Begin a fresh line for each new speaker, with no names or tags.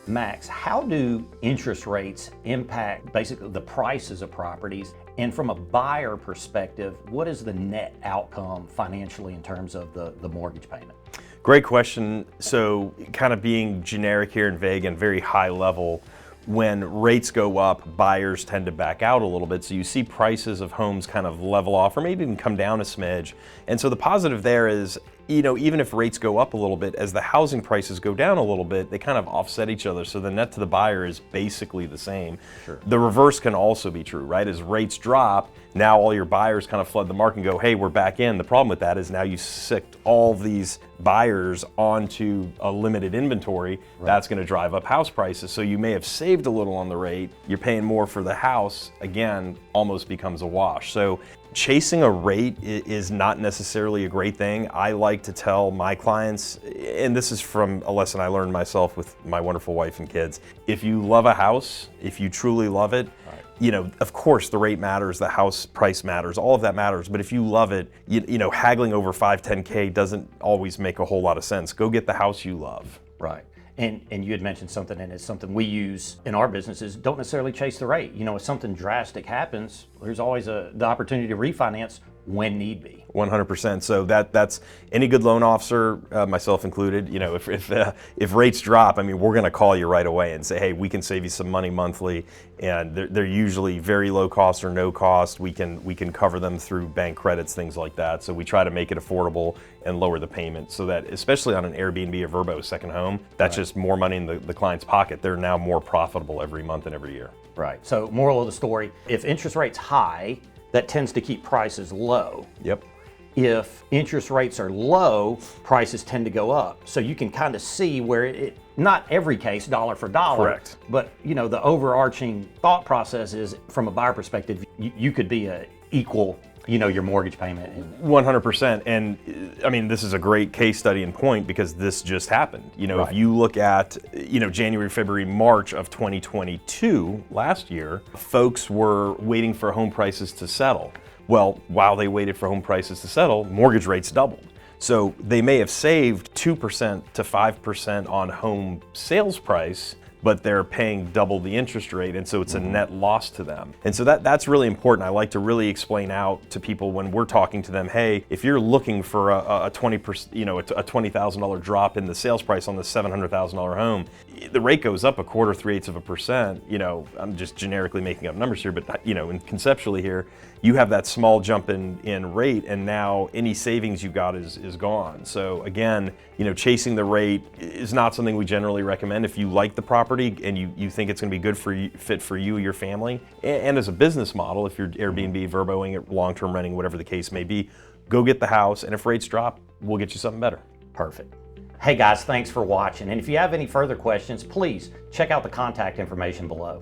Max, how do interest rates impact basically the prices of properties? And from a buyer perspective, what is the net outcome financially in terms of the mortgage payment?
Great question. So kind of being generic here and vague and very high level, when rates go up, buyers tend to back out a little bit. So you see prices of homes kind of level off or maybe even come down a smidge. And so the positive there is, even if rates go up a little bit, as the housing prices go down a little bit, they kind of offset each other. So the net to the buyer is basically the same.
Sure.
The reverse can also be true, right? As rates drop, now all your buyers kind of flood the market and go, hey, we're back in. The problem with that is now you sicked all these buyers onto a limited inventory. Right. That's going to drive up house prices. So you may have saved a little on the rate. You're paying more for the house. Again, almost becomes a wash. So chasing a rate is not necessarily a great thing. I like to tell my clients, and this is from a lesson I learned myself with my wonderful wife and kids, if you love a house, if you truly love it, of course the rate matters, the house price matters, all of that matters, but if you love it, haggling over 5, 10K doesn't always make a whole lot of sense. Go get the house you love.
Right. And you had mentioned something, and it's something we use in our businesses, don't necessarily chase the rate. If something drastic happens, there's always the opportunity to refinance when need be.
100%. So that's any good loan officer, myself included. If rates drop, we're going to call you right away and say, hey, we can save you some money monthly, and they're usually very low cost or no cost. We can cover them through bank credits, things like that. So we try to make it affordable and lower the payment, so that especially on an Airbnb or Vrbo second home, that's just more money in the client's pocket. They're now more profitable every month and every year.
Right. So moral of the story: if interest rates high, that tends to keep prices low.
Yep.
If interest rates are low, prices tend to go up. So you can kind of see where not every case dollar for dollar.
Correct.
But the overarching thought process is, from a buyer perspective, you could be equal, your mortgage payment.
100%. And this is a great case study and point, because this just happened.
Right.
If you look at, January, February, March of 2022, last year, folks were waiting for home prices to settle. Well, while they waited for home prices to settle, mortgage rates doubled. So they may have saved 2% to 5% on home sales price, but they're paying double the interest rate, and so it's a net loss to them. And so that's really important. I like to really explain out to people when we're talking to them, hey, if you're looking for a 20%, a $20,000 drop in the sales price on the $700,000 home, the rate goes up 1/4, 3/8%. I'm just generically making up numbers here, but and conceptually here, you have that small jump in rate, and now any savings you got is gone. So again, chasing the rate is not something we generally recommend. If you like the property and you think it's going to be good for you, fit for you, your family, and as a business model, if you're Airbnb, Vrboing it, long-term renting, whatever the case may be, go get the house, and if rates drop, we'll get you something better.
Perfect. Hey guys, thanks for watching. And if you have any further questions, please check out the contact information below.